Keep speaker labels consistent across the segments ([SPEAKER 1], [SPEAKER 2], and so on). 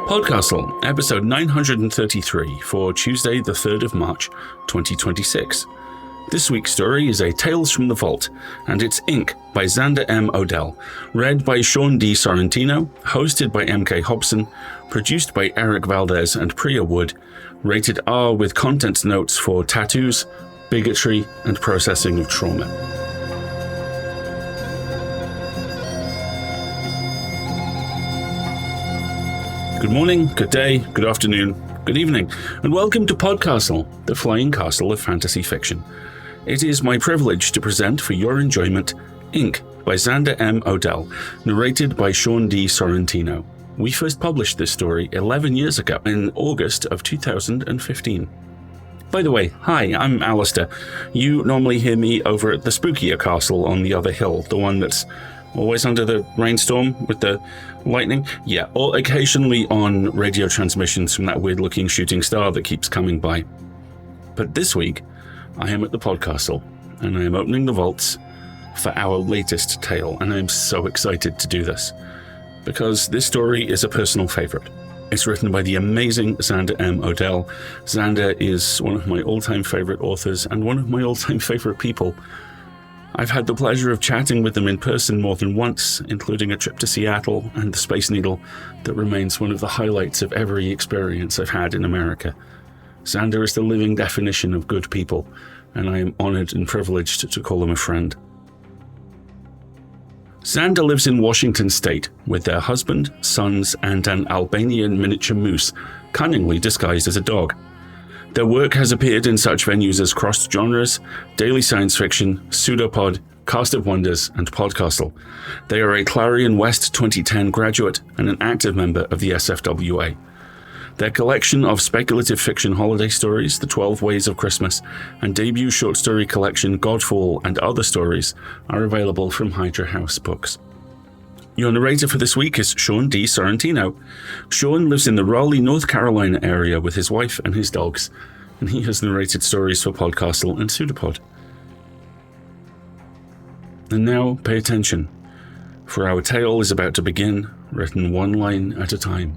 [SPEAKER 1] PodCastle, episode 933 for Tuesday the 3rd of March, 2026. This week's story is a Tales from the Vault, and it's Ink by Xander M. Odell, read by Sean D. Sorrentino, hosted by M.K. Hobson, produced by Eric Valdes and Pria Wood, rated R with content notes for tattoos, bigotry, and processing of trauma. Good morning, good day, good afternoon, good evening, and welcome to PodCastle, the flying castle of fantasy fiction. It is my privilege to present for your enjoyment Ink by Xander M. Odell, narrated by Sean D. Sorrentino. We first published this story 11 years ago, in August of 2015. By the way, hi, I'm Alasdair. You normally hear me over at the spookier castle on the other hill, the one that's always under the rainstorm with the lightning? Yeah, or occasionally on radio transmissions from that weird-looking shooting star that keeps coming by. But this week, I am at the PodCastle, and I am opening the vaults for our latest tale, and I'm so excited to do this, because this story is a personal favorite. It's written by the amazing Xander M. Odell. Xander is one of my all-time favorite authors, and one of my all-time favorite people. I've had the pleasure of chatting with them in person more than once, including a trip to Seattle and the Space Needle that remains one of the highlights of every experience I've had in America. Xander is the living definition of good people, and I am honored and privileged to call him a friend. Xander lives in Washington State with their husband, sons, and an Albanian miniature moose, cunningly disguised as a dog. Their work has appeared in such venues as Crossed Genres, Daily Science Fiction, Pseudopod, Cast of Wonders, and PodCastle. They are a Clarion West 2010 graduate and an active member of the SFWA. Their collection of speculative fiction holiday stories, The 12 Ways of Christmas, and debut short story collection Godfall and Other Stories are available from Hydra House Books. Your narrator for this week is Sean D. Sorrentino. Sean lives in the Raleigh, North Carolina area with his wife and his dogs, and he has narrated stories for PodCastle and Pseudopod. And now, pay attention, for our tale is about to begin, written one line at a time,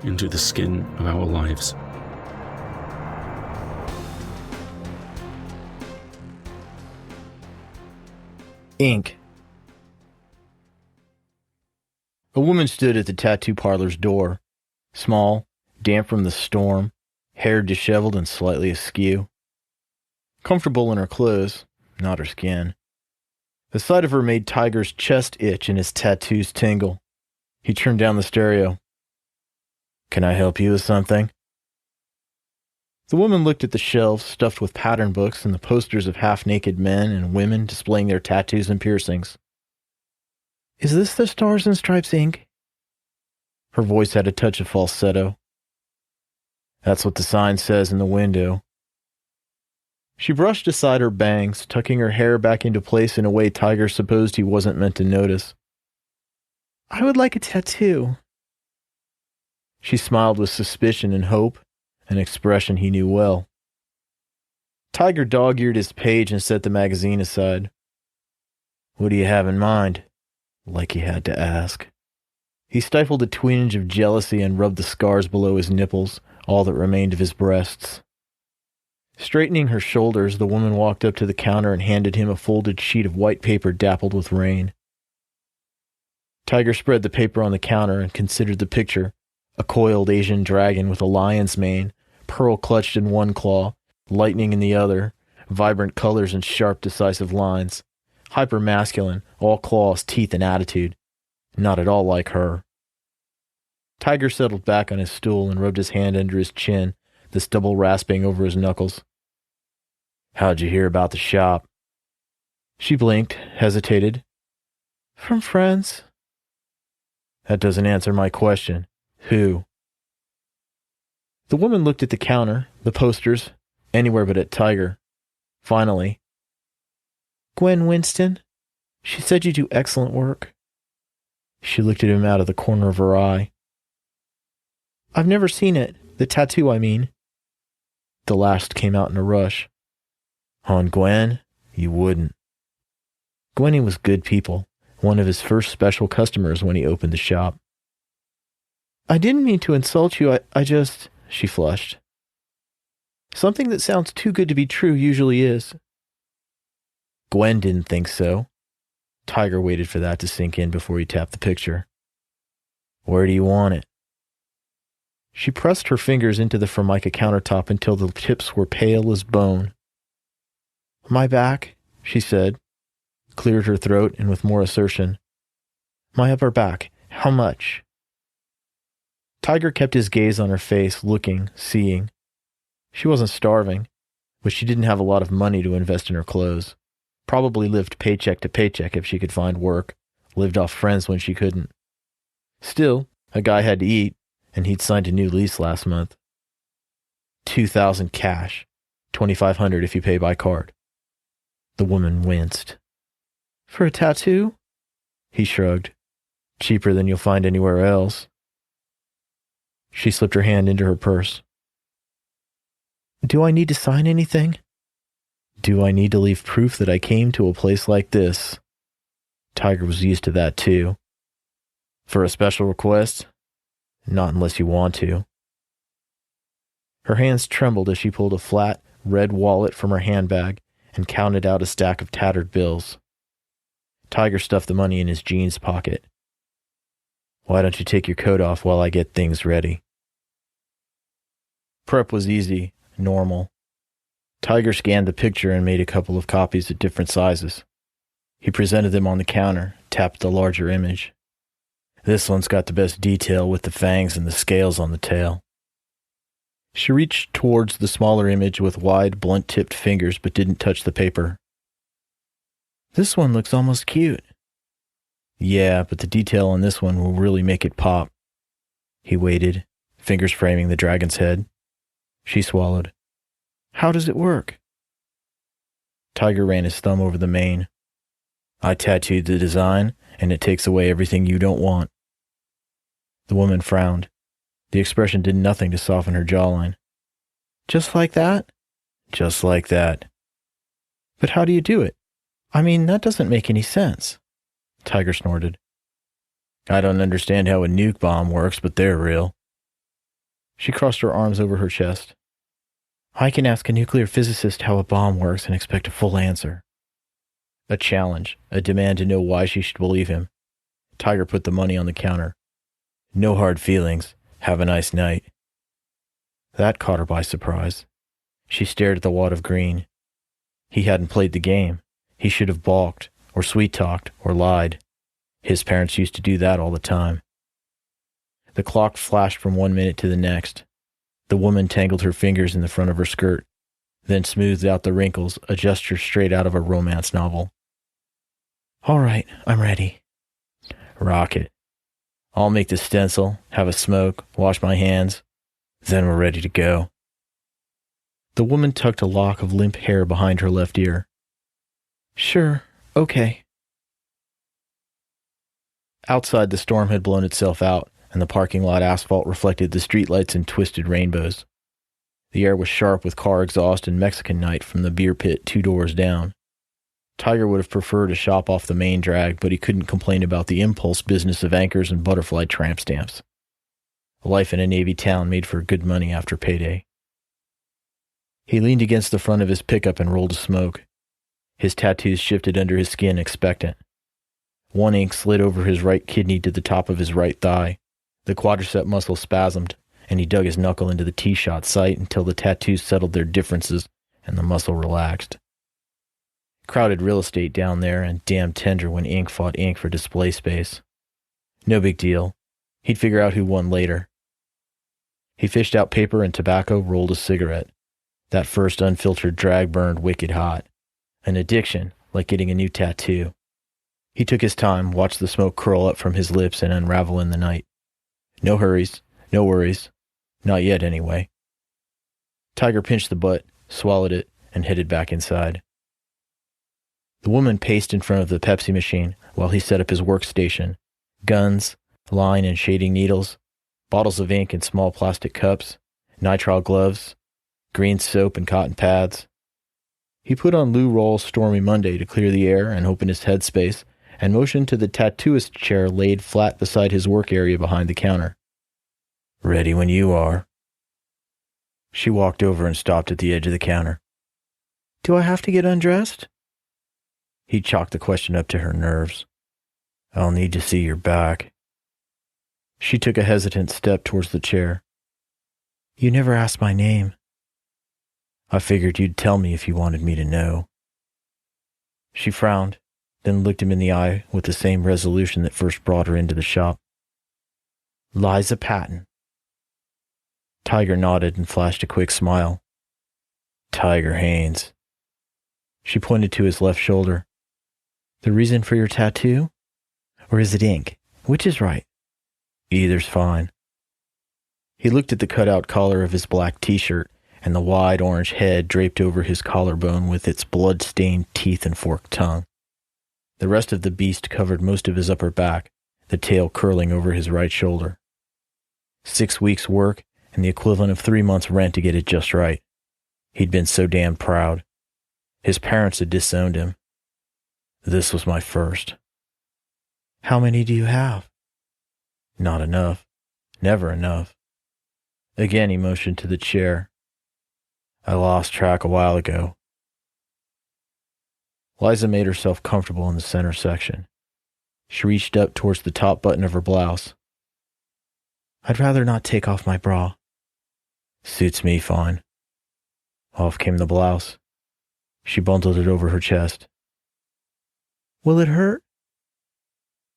[SPEAKER 1] into the skin of our lives.
[SPEAKER 2] Ink. A woman stood at the tattoo parlor's door, small, damp from the storm, hair disheveled and slightly askew. Comfortable in her clothes, not her skin. The sight of her made Tiger's chest itch and his tattoos tingle. He turned down the stereo. "Can I help you with something?" The woman looked at the shelves stuffed with pattern books and the posters of half-naked men and women displaying their tattoos and piercings. "Is this the Stars and Stripes ink?" Her voice had a touch of falsetto. "That's what the sign says in the window." She brushed aside her bangs, tucking her hair back into place in a way Tiger supposed he wasn't meant to notice. "I would like a tattoo." She smiled with suspicion and hope, an expression he knew well. Tiger dog-eared his page and set the magazine aside. "What do you have in mind?" Like he had to ask. He stifled a twinge of jealousy and rubbed the scars below his nipples, all that remained of his breasts. Straightening her shoulders, the woman walked up to the counter and handed him a folded sheet of white paper dappled with rain. Tiger spread the paper on the counter and considered the picture, a coiled Asian dragon with a lion's mane, pearl clutched in one claw, lightning in the other, vibrant colors and sharp, decisive lines. Hyper-masculine, all claws, teeth, and attitude. Not at all like her. Tiger settled back on his stool and rubbed his hand under his chin, the stubble rasping over his knuckles. "How'd you hear about the shop?" She blinked, hesitated. "From friends." "That doesn't answer my question. Who?" The woman looked at the counter, the posters, anywhere but at Tiger. Finally, "Gwen Winston. She said you do excellent work." She looked at him out of the corner of her eye. "I've never seen it. The tattoo, I mean." The last came out in a rush. "On Gwen? You wouldn't." Gwenny was good people, one of his first special customers when he opened the shop. I didn't mean to insult you. I just... She flushed. Something that sounds too good to be true usually is. Gwen didn't think so. Tiger waited for that to sink in before he tapped the picture. Where do you want it? She pressed her fingers into the Formica countertop until the tips were pale as bone. My back, she said, cleared her throat and with more assertion. My upper back. How much? Tiger kept his gaze on her face, looking, seeing. She wasn't starving, but she didn't have a lot of money to invest in her clothes. Probably lived paycheck to paycheck if she could find work, lived off friends when she couldn't. Still, a guy had to eat, and he'd signed a new lease last month. $2,000 cash, $2,500 if you pay by card. The woman winced. For a tattoo? He shrugged. Cheaper than you'll find anywhere else. She slipped her hand into her purse. Do I need to sign anything? Do I need to leave proof that I came to a place like this? Tiger was used to that too. For a special request? Not unless you want to. Her hands trembled as she pulled a flat, red wallet from her handbag and counted out a stack of tattered bills. Tiger stuffed the money in his jeans pocket. Why don't you take your coat off while I get things ready? Prep was easy, normal. Tiger scanned the picture and made a couple of copies at different sizes. He presented them on the counter, tapped the larger image. This one's got the best detail with the fangs and the scales on the tail. She reached towards the smaller image with wide, blunt-tipped fingers but didn't touch the paper. This one looks almost cute. Yeah, but the detail on this one will really make it pop. He waited, fingers framing the dragon's head. She swallowed. How does it work? Tiger ran his thumb over the mane. I tattooed the design, and it takes away everything you don't want. The woman frowned. The expression did nothing to soften her jawline. Just like that? Just like that. But how do you do it? I mean, that doesn't make any sense. Tiger snorted. I don't understand how a nuke bomb works, but they're real. She crossed her arms over her chest. I can ask a nuclear physicist how a bomb works and expect a full answer. A challenge, a demand to know why she should believe him. Tiger put the money on the counter. No hard feelings. Have a nice night. That caught her by surprise. She stared at the wad of green. He hadn't played the game. He should have balked, or sweet-talked, or lied. His parents used to do that all the time. The clock flashed from 1 minute to the next. The woman tangled her fingers in the front of her skirt, then smoothed out the wrinkles, a gesture straight out of a romance novel. All right, I'm ready. Rocket. I'll make the stencil, have a smoke, wash my hands. Then we're ready to go. The woman tucked a lock of limp hair behind her left ear. Sure, okay. Outside, the storm had blown itself out, and the parking lot asphalt reflected the streetlights in twisted rainbows. The air was sharp with car exhaust and Mexican night from the beer pit 2 doors down. Tiger would have preferred a shop off the main drag, but he couldn't complain about the impulse business of anchors and butterfly tramp stamps. Life in a Navy town made for good money after payday. He leaned against the front of his pickup and rolled a smoke. His tattoos shifted under his skin, expectant. One ink slid over his right kidney to the top of his right thigh. The quadricep muscle spasmed, and he dug his knuckle into the T-shot sight until the tattoos settled their differences and the muscle relaxed. Crowded real estate down there, and damn tender when ink fought ink for display space. No big deal. He'd figure out who won later. He fished out paper and tobacco, rolled a cigarette. That first unfiltered drag burned wicked hot. An addiction, like getting a new tattoo. He took his time, watched the smoke curl up from his lips and unravel in the night. No hurries, no worries. Not yet, anyway. Tiger pinched the butt, swallowed it, and headed back inside. The woman paced in front of the Pepsi machine while he set up his workstation. Guns, line and shading needles, bottles of ink in small plastic cups, nitrile gloves, green soap and cotton pads. He put on Lou Rawls' Stormy Monday to clear the air and open his headspace, and motioned to the tattooist chair laid flat beside his work area behind the counter. Ready when you are. She walked over and stopped at the edge of the counter. Do I have to get undressed? He chalked the question up to her nerves. I'll need to see your back. She took a hesitant step towards the chair. You never asked my name. I figured you'd tell me if you wanted me to know. She frowned, then looked him in the eye with the same resolution that first brought her into the shop. Liza Patton. Tiger nodded and flashed a quick smile. Tiger Haynes. She pointed to his left shoulder. The reason for your tattoo? Or is it ink? Which is right? Either's fine. He looked at the cutout collar of his black t-shirt and the wide orange head draped over his collarbone with its blood-stained teeth and forked tongue. The rest of the beast covered most of his upper back, the tail curling over his right shoulder. 6 weeks' work and the equivalent of 3 months' rent to get it just right. He'd been so damn proud. His parents had disowned him. This was my first. How many do you have? Not enough. Never enough. Again he motioned to the chair. I lost track a while ago. Liza made herself comfortable in the center section. She reached up towards the top button of her blouse. I'd rather not take off my bra. Suits me fine. Off came the blouse. She bundled it over her chest. Will it hurt?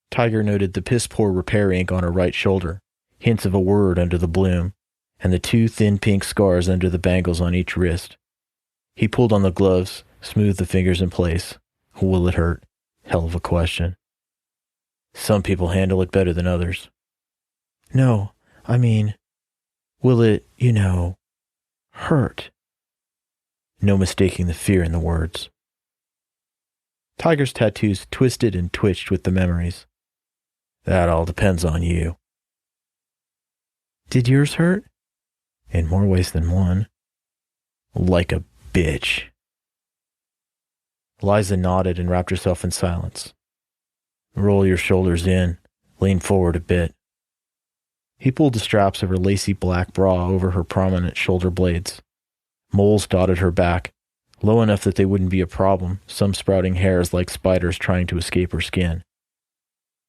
[SPEAKER 2] Tiger noted the piss-poor repair ink on her right shoulder, hints of a word under the bloom, and the 2 thin pink scars under the bangles on each wrist. He pulled on the gloves, smoothed the fingers in place. Will it hurt? Hell of a question. Some people handle it better than others. No, I mean, will it, hurt? No mistaking the fear in the words. Tiger's tattoos twisted and twitched with the memories. That all depends on you. Did yours hurt? In more ways than one. Like a bitch. Liza nodded and wrapped herself in silence. Roll your shoulders in. Lean forward a bit. He pulled the straps of her lacy black bra over her prominent shoulder blades. Moles dotted her back, low enough that they wouldn't be a problem, some sprouting hairs like spiders trying to escape her skin.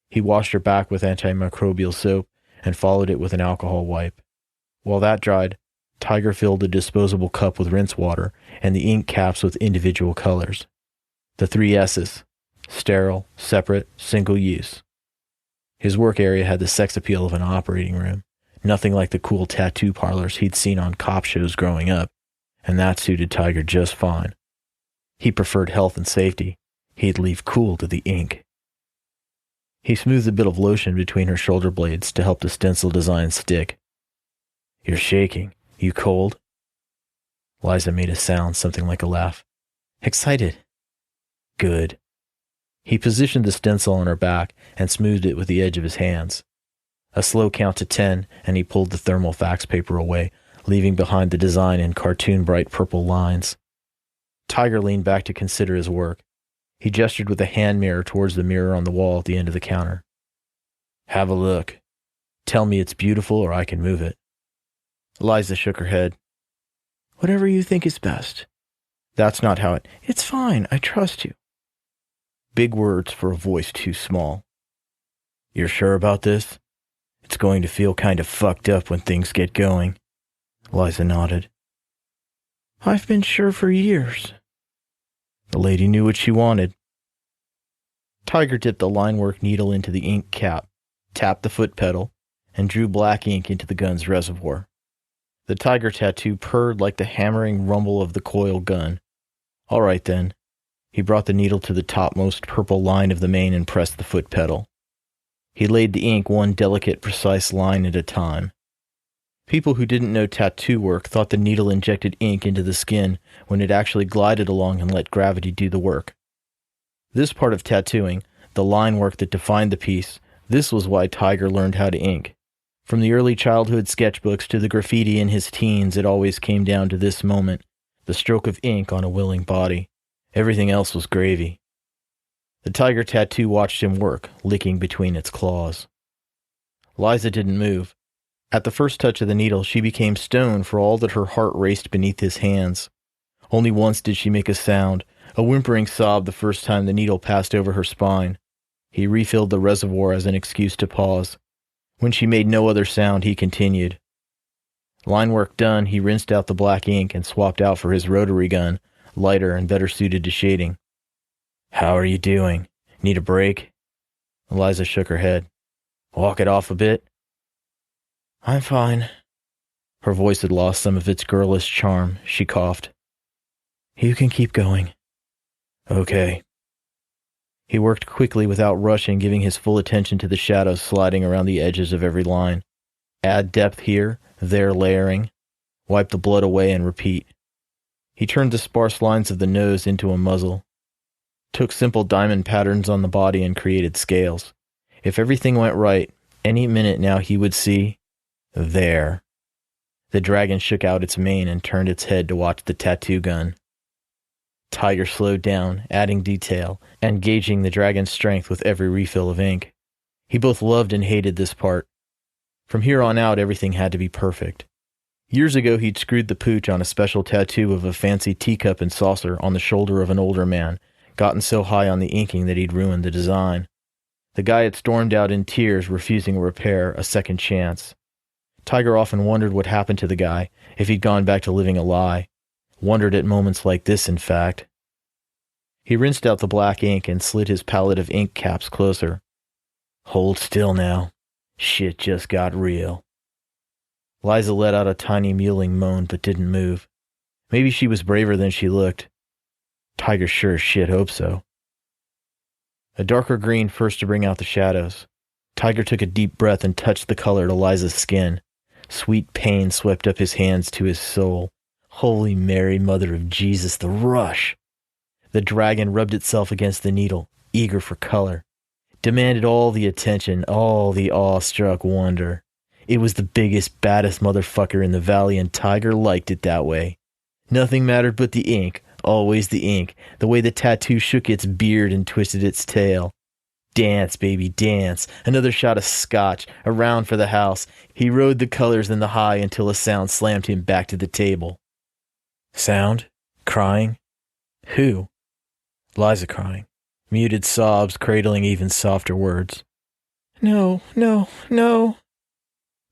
[SPEAKER 2] He washed her back with antimicrobial soap and followed it with an alcohol wipe. While that dried, Tiger filled a disposable cup with rinse water and the ink caps with individual colors. The 3 S's: sterile, separate, single use. His work area had the sex appeal of an operating room, nothing like the cool tattoo parlors he'd seen on cop shows growing up, and that suited Tiger just fine. He preferred health and safety. He'd leave cool to the ink. He smoothed a bit of lotion between her shoulder blades to help the stencil design stick. You're shaking. You cold? Liza made a sound, something like a laugh. Excited. Good. He positioned the stencil on her back and smoothed it with the edge of his hands. A slow count to 10, and he pulled the thermal fax paper away, leaving behind the design in cartoon-bright purple lines. Tiger leaned back to consider his work. He gestured with a hand mirror towards the mirror on the wall at the end of the counter. Have a look. Tell me it's beautiful or I can move it. Liza shook her head. Whatever you think is best. That's not how it... It's fine, I trust you. Big words for a voice too small. You're sure about this? It's going to feel kind of fucked up when things get going. Liza nodded. I've been sure for years. The lady knew what she wanted. Tiger dipped the linework needle into the ink cap, tapped the foot pedal, and drew black ink into the gun's reservoir. The tiger tattoo purred like the hammering rumble of the coil gun. All right, then. He brought the needle to the topmost purple line of the mane and pressed the foot pedal. He laid the ink one delicate, precise line at a time. People who didn't know tattoo work thought the needle injected ink into the skin when it actually glided along and let gravity do the work. This part of tattooing, the line work that defined the piece, this was why Tiger learned how to ink. From the early childhood sketchbooks to the graffiti in his teens, it always came down to this moment, the stroke of ink on a willing body. Everything else was gravy. The tiger tattoo watched him work, licking between its claws. Liza didn't move. At the first touch of the needle, she became stone for all that her heart raced beneath his hands. Only once did she make a sound, a whimpering sob the first time the needle passed over her spine. He refilled the reservoir as an excuse to pause. When she made no other sound, he continued. Line work done, he rinsed out the black ink and swapped out for his rotary gun, lighter and better suited to shading. How are you doing? Need a break? Eliza shook her head. Walk it off a bit? I'm fine. Her voice had lost some of its girlish charm. She coughed. You can keep going. Okay. He worked quickly without rushing, giving his full attention to the shadows sliding around the edges of every line. Add depth here, there layering. Wipe the blood away and repeat. He turned the sparse lines of the nose into a muzzle. Took simple diamond patterns on the body and created scales. If everything went right, any minute now he would see... There. The dragon shook out its mane and turned its head to watch the tattoo gun. Tiger slowed down, adding detail, and gauging the dragon's strength with every refill of ink. He both loved and hated this part. From here on out, everything had to be perfect. Years ago, he'd screwed the pooch on a special tattoo of a fancy teacup and saucer on the shoulder of an older man, gotten so high on the inking that he'd ruined the design. The guy had stormed out in tears, refusing a repair, a second chance. Tiger often wondered what happened to the guy, if he'd gone back to living a lie. Wondered at moments like this, in fact. He rinsed out the black ink and slid his palette of ink caps closer. Hold still now. Shit just got real. Liza let out a tiny mewling moan but didn't move. Maybe she was braver than she looked. Tiger sure as shit hoped so. A darker green first to bring out the shadows. Tiger took a deep breath and touched the color to Liza's skin. Sweet pain swept up his hands to his soul. Holy Mary, Mother of Jesus, the rush! The dragon rubbed itself against the needle, eager for color. Demanded all the attention, all the awestruck wonder. It was the biggest, baddest motherfucker in the valley, and Tiger liked it that way. Nothing mattered but the ink, always the ink, the way the tattoo shook its beard and twisted its tail. Dance, baby, dance. Another shot of scotch, a round for the house. He rode the colors in the high until a sound slammed him back to the table. Sound? Crying? Who? Liza crying. Muted sobs cradling even softer words. No, no, no.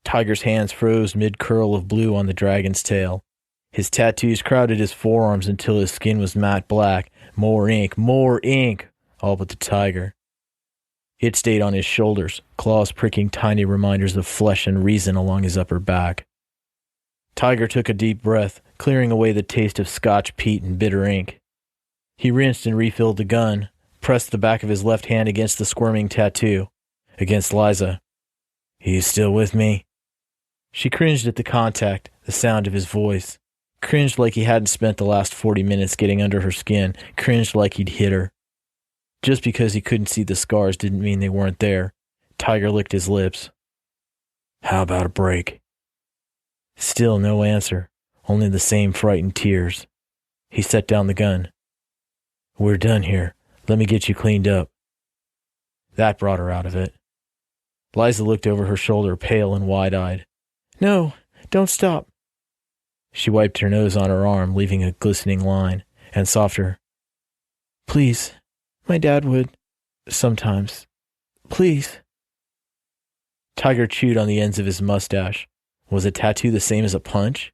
[SPEAKER 2] Tiger's hands froze mid-curl of blue on the dragon's tail. His tattoos crowded his forearms until his skin was matte black. More ink, all but the tiger. It stayed on his shoulders, claws pricking tiny reminders of flesh and reason along his upper back. Tiger took a deep breath, clearing away the taste of scotch, peat, and bitter ink. He rinsed and refilled the gun, pressed the back of his left hand against the squirming tattoo, against Liza. He's still with me? She cringed at the contact, the sound of his voice. Cringed like he hadn't spent the last 40 minutes getting under her skin, cringed like he'd hit her. Just because he couldn't see the scars didn't mean they weren't there. Tiger licked his lips. How about a break? Still no answer, only the same frightened tears. He set down the gun. We're done here. Let me get you cleaned up. That brought her out of it. Liza looked over her shoulder, pale and wide-eyed. No, don't stop. She wiped her nose on her arm, leaving a glistening line, and softer. Please, my dad would, sometimes. Please. Tiger chewed on the ends of his mustache. Was a tattoo the same as a punch?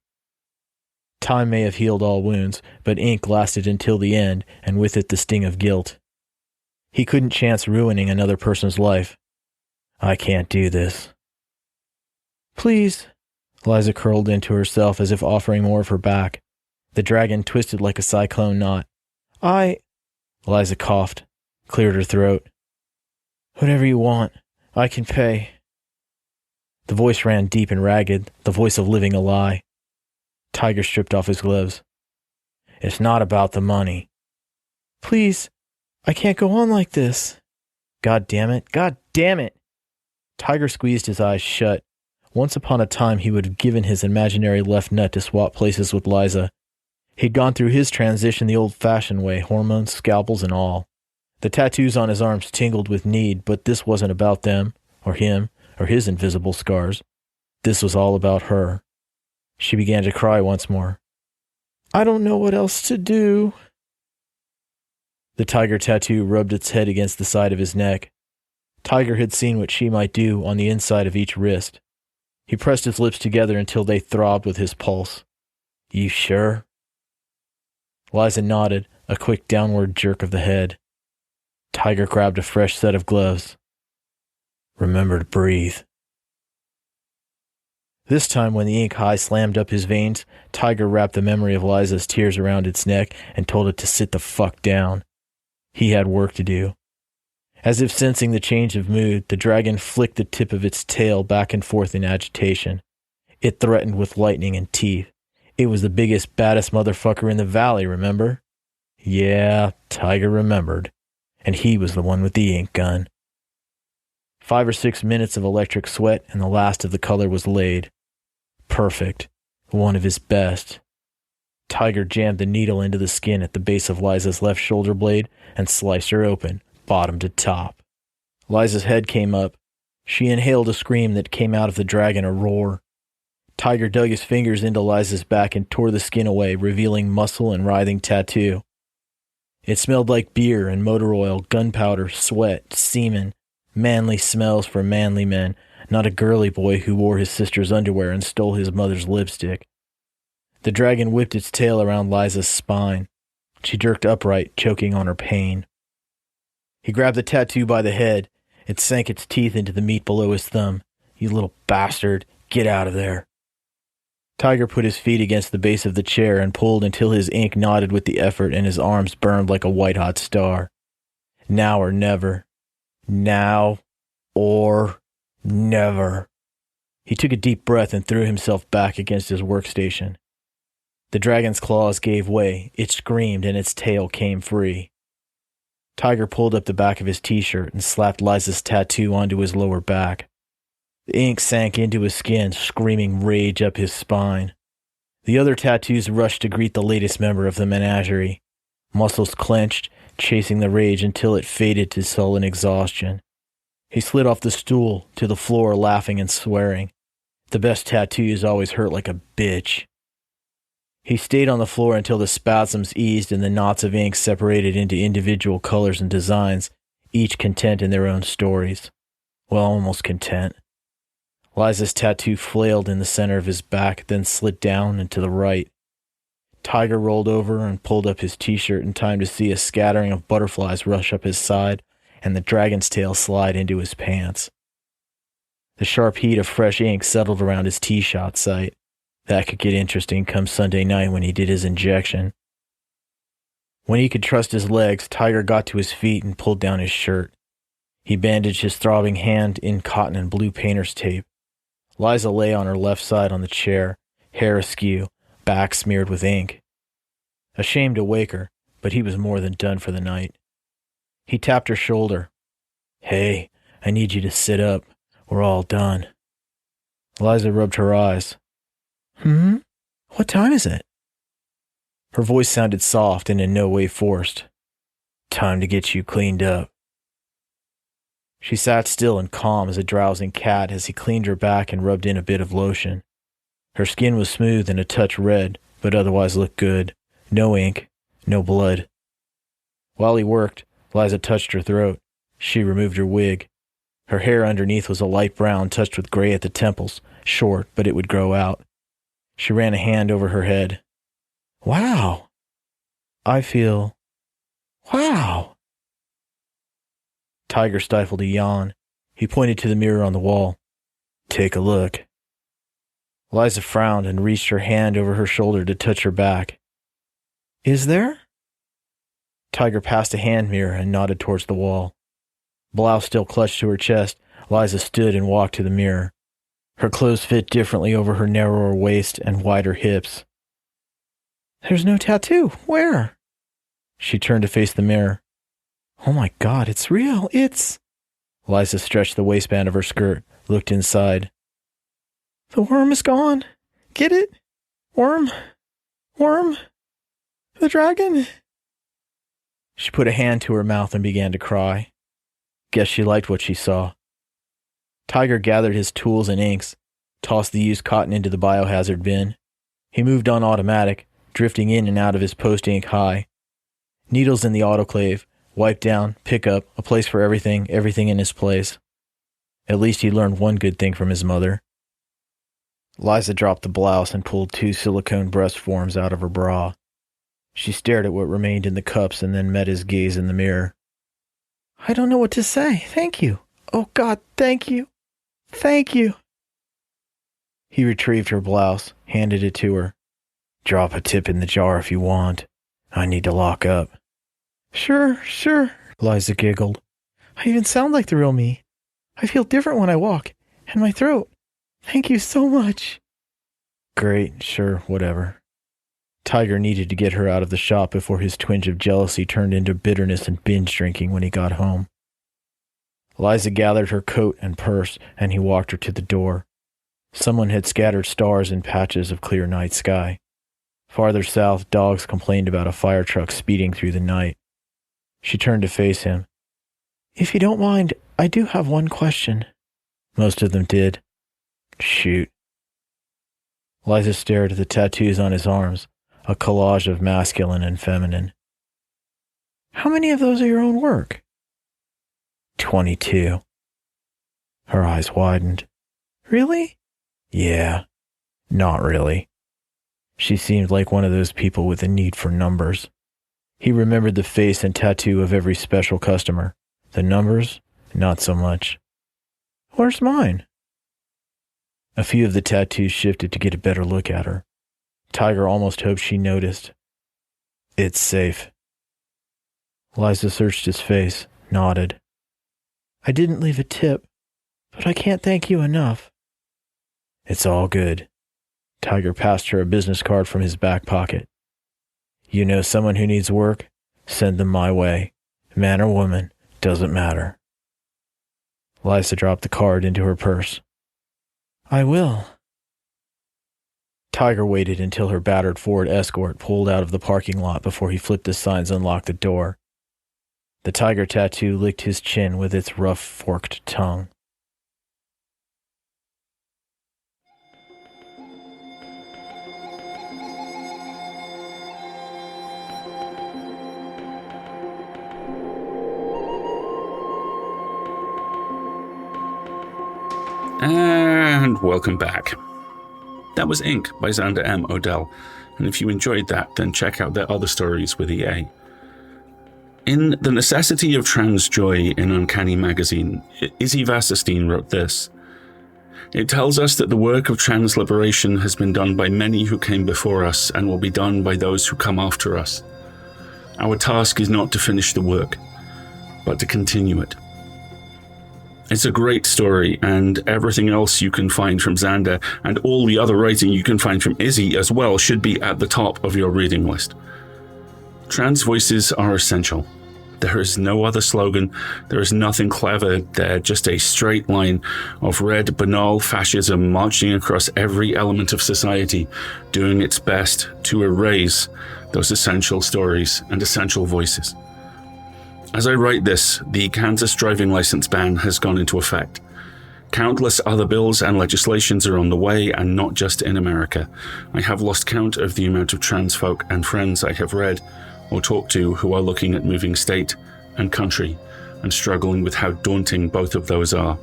[SPEAKER 2] Time may have healed all wounds, but ink lasted until the end, and with it the sting of guilt. He couldn't chance ruining another person's life. I can't do this. Please. Liza curled into herself as if offering more of her back. The dragon twisted like a cyclone knot. Liza coughed, cleared her throat. Whatever you want, I can pay. The voice ran deep and ragged, the voice of living a lie. Tiger stripped off his gloves. It's not about the money. Please, I can't go on like this. God damn it, God damn it. Tiger squeezed his eyes shut. Once upon a time he would have given his imaginary left nut to swap places with Liza. He'd gone through his transition the old-fashioned way, hormones, scalpels, and all. The tattoos on his arms tingled with need, but this wasn't about them, or him, or his invisible scars. This was all about her. She began to cry once more. I don't know what else to do. The tiger tattoo rubbed its head against the side of his neck. Tiger had seen what she might do on the inside of each wrist. He pressed his lips together until they throbbed with his pulse. You sure? Liza nodded, a quick downward jerk of the head. Tiger grabbed a fresh set of gloves. Remember to breathe. This time, when the ink high slammed up his veins, Tiger wrapped the memory of Liza's tears around its neck and told it to sit the fuck down. He had work to do. As if sensing the change of mood, the dragon flicked the tip of its tail back and forth in agitation. It threatened with lightning and teeth. It was the biggest, baddest motherfucker in the valley, remember? Yeah, Tiger remembered. And he was the one with the ink gun. 5 or 6 minutes of electric sweat, and the last of the color was laid. Perfect. One of his best. Tiger jammed the needle into the skin at the base of Liza's left shoulder blade and sliced her open, bottom to top. Liza's head came up. She inhaled a scream that came out of the dragon a roar. Tiger dug his fingers into Liza's back and tore the skin away, revealing muscle and writhing tattoo. It smelled like beer and motor oil, gunpowder, sweat, semen, manly smells for manly men, not a girly boy who wore his sister's underwear and stole his mother's lipstick. The dragon whipped its tail around Liza's spine. She jerked upright, choking on her pain. He grabbed the tattoo by the head. It sank its teeth into the meat below his thumb. You little bastard, get out of there. Tiger put his feet against the base of the chair and pulled until his ink knotted with the effort and his arms burned like a white-hot star. Now or never. Now or never. He took a deep breath and threw himself back against his workstation. The dragon's claws gave way, it screamed, and its tail came free. Tiger pulled up the back of his t-shirt and slapped Liza's tattoo onto his lower back. The ink sank into his skin, screaming rage up his spine. The other tattoos rushed to greet the latest member of the menagerie. Muscles clenched, chasing the rage until it faded to sullen exhaustion. He slid off the stool to the floor, laughing and swearing. The best tattoos always hurt like a bitch. He stayed on the floor until the spasms eased and the knots of ink separated into individual colors and designs, each content in their own stories. Well, almost content. Liza's tattoo flailed in the center of his back, then slid down and to the right. Tiger rolled over and pulled up his t-shirt in time to see a scattering of butterflies rush up his side and the dragon's tail slide into his pants. The sharp heat of fresh ink settled around his tee-shot site. That could get interesting come Sunday night when he did his injection. When he could trust his legs, Tiger got to his feet and pulled down his shirt. He bandaged his throbbing hand in cotton and blue painter's tape. Liza lay on her left side on the chair, hair askew, back smeared with ink. Ashamed to wake her, but he was more than done for the night. He tapped her shoulder. Hey, I need you to sit up. We're all done. Liza rubbed her eyes. What time is it? Her voice sounded soft and in no way forced. Time to get you cleaned up. She sat still and calm as a drowsing cat as he cleaned her back and rubbed in a bit of lotion. Her skin was smooth and a touch red, but otherwise looked good. No ink, no blood. While he worked, Liza touched her throat. She removed her wig. Her hair underneath was a light brown touched with gray at the temples, short, but it would grow out. She ran a hand over her head. Wow. Wow. Tiger stifled a yawn. He pointed to the mirror on the wall. Take a look. Liza frowned and reached her hand over her shoulder to touch her back. Is there? Tiger passed a hand mirror and nodded towards the wall. Blouse still clutched to her chest, Liza stood and walked to the mirror. Her clothes fit differently over her narrower waist and wider hips. There's no tattoo. Where? She turned to face the mirror. Oh my God, it's real. Liza stretched the waistband of her skirt, looked inside. The worm is gone. Get it? Worm? The dragon? She put a hand to her mouth and began to cry. Guess she liked what she saw. Tiger gathered his tools and inks. tossed the used cotton into the biohazard bin. He moved on automatic, drifting in and out of his post-ink high. Needles in the autoclave, wipe down, pick up, a place for everything, everything in its place. At least he learned one good thing from his mother. Liza dropped the blouse and pulled 2 silicone breast forms out of her bra. She stared at what remained in the cups and then met his gaze in the mirror. I don't know what to say. Thank you. Oh, God, thank you. Thank you. He retrieved her blouse, handed it to her. Drop a tip in the jar if you want. I need to lock up. Sure, Liza giggled. I even sound like the real me. I feel different when I walk, and my throat. Thank you so much. Great, sure, whatever. Tiger needed to get her out of the shop before his twinge of jealousy turned into bitterness and binge drinking when he got home. Liza gathered her coat and purse, and he walked her to the door. Someone had scattered stars in patches of clear night sky. Farther south, dogs complained about a fire truck speeding through the night. She turned to face him. If you don't mind, I do have one question. Most of them did. Shoot. Liza stared at the tattoos on his arms, a collage of masculine and feminine. How many of those are your own work? 22. Her eyes widened. Really? Yeah. Not really. She seemed like one of those people with a need for numbers. He remembered the face and tattoo of every special customer. The numbers, not so much. Where's mine? A few of the tattoos shifted to get a better look at her. Tiger almost hoped she noticed. It's safe. Liza searched his face, nodded. I didn't leave a tip, but I can't thank you enough. It's all good. Tiger passed her a business card from his back pocket. You know someone who needs work? Send them my way. Man or woman, doesn't matter. Liza dropped the card into her purse. I will. Tiger waited until her battered Ford Escort pulled out of the parking lot before he flipped the signs and locked the door. The tiger tattoo licked his chin with its rough, forked tongue.
[SPEAKER 1] And welcome back. That was Ink by Xander M. Odell, and if you enjoyed that, then check out their other stories with EA. In The Necessity of Trans Joy in Uncanny Magazine, Izzy Wasserstein wrote this. It tells us that the work of trans liberation has been done by many who came before us and will be done by those who come after us. Our task is not to finish the work, but to continue it. It's a great story, and everything else you can find from Xander and all the other writing you can find from Izzy as well should be at the top of your reading list. Trans voices are essential. There is no other slogan, there is nothing clever, they're just a straight line of red, banal fascism marching across every element of society, doing its best to erase those essential stories and essential voices. As I write this, the Kansas driving license ban has gone into effect. Countless other bills and legislations are on the way, and not just in America. I have lost count of the amount of trans folk and friends I have read or talked to who are looking at moving state and country and struggling with how daunting both of those are.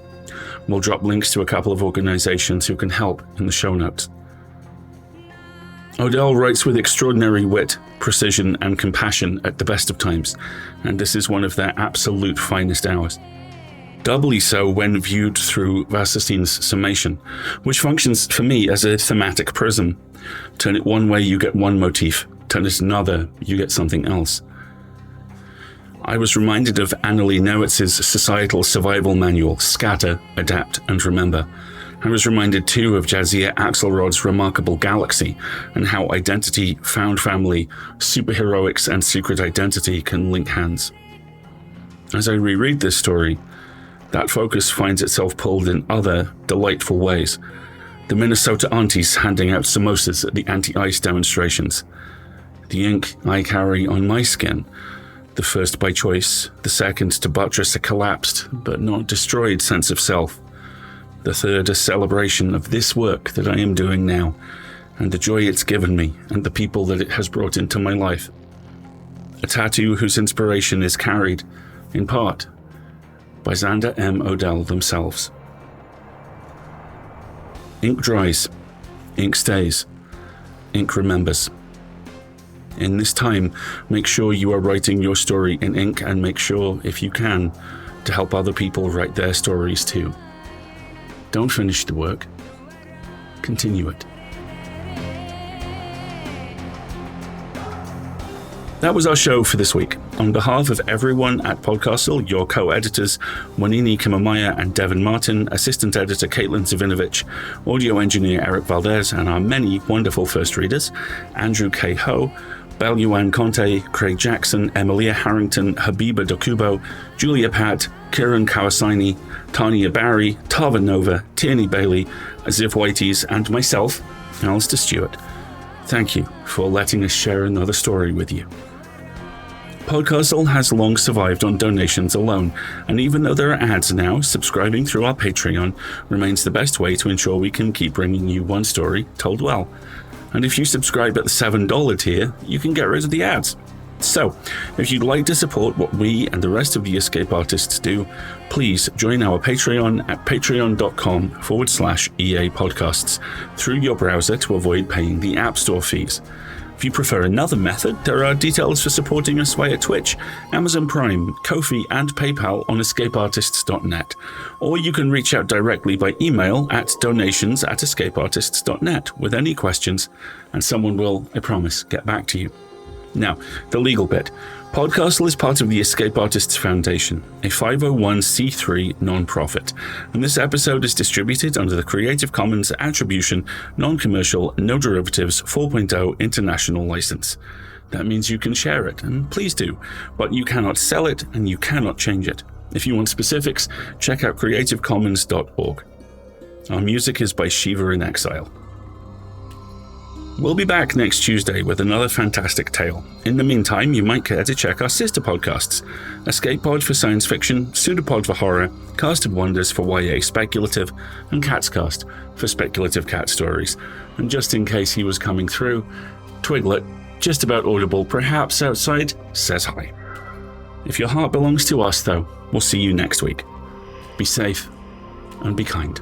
[SPEAKER 1] We'll drop links to a couple of organizations who can help in the show notes. Odell writes with extraordinary wit, precision, and compassion at the best of times, and this is one of their absolute finest hours. Doubly so when viewed through Wasserstein's summation, which functions for me as a thematic prism. Turn it one way, you get one motif. Turn it another, you get something else. I was reminded of Annalie Newitz's societal survival manual, Scatter, Adapt, and Remember. I was reminded too of Jadzia Axelrod's remarkable Galaxy and how identity, found family, superheroics, and secret identity can link hands. As I reread this story, that focus finds itself pulled in other, delightful ways. The Minnesota aunties handing out samosas at the anti-ICE demonstrations. The ink I carry on my skin, the first by choice, the second to buttress a collapsed, but not destroyed sense of self. The third a celebration of this work that I am doing now, and the joy it's given me and the people that it has brought into my life. A tattoo whose inspiration is carried, in part, by Xander M. Odell themselves. Ink dries, ink stays, ink remembers. In this time, make sure you are writing your story in ink, and make sure, if you can, to help other people write their stories too. Don't finish the work. Continue it. That was our show for this week. On behalf of everyone at PodCastle, your co-editors, Wanini Kimamaya and Devin Martin, assistant editor Caitlin Zavinovich, audio engineer Eric Valdes, and our many wonderful first readers, Andrew K. Ho, Beluan Conte, Craig Jackson, Emilia Harrington, Habiba Dokubo, Julia Pat, Kieran Kawasani, Tanya Barry, Tava Nova, Tierney Bailey, Ziv Whiteys, and myself, Alasdair Stuart. Thank you for letting us share another story with you. PodCastle has long survived on donations alone, and even though there are ads now, subscribing through our Patreon remains the best way to ensure we can keep bringing you one story told well. And if you subscribe at the $7 tier, you can get rid of the ads. So, if you'd like to support what we and the rest of the Escape Artists do, please join our Patreon at patreon.com/EA Podcasts through your browser to avoid paying the App Store fees. If you prefer another method, there are details for supporting us via Twitch, Amazon Prime, Ko-fi, and PayPal on escapeartists.net. Or you can reach out directly by email at donations@escapeartists.net with any questions, and someone will, I promise, get back to you. Now, the legal bit. PodCastle is part of the Escape Artists Foundation, a 501c3 non-profit, and this episode is distributed under the Creative Commons Attribution, Non-Commercial, No Derivatives 4.0 International License. That means you can share it, and please do, but you cannot sell it and you cannot change it. If you want specifics, check out creativecommons.org. Our music is by Shiva in Exile. We'll be back next Tuesday with another fantastic tale. In the meantime, you might care to check our sister podcasts, Escape Pod for science fiction, Pseudopod for horror, Cast of Wonders for YA speculative, and Catscast for speculative cat stories. And just in case he was coming through, Twiglet, just about audible perhaps outside, says hi. If your heart belongs to us though, we'll see you next week. Be safe and be kind.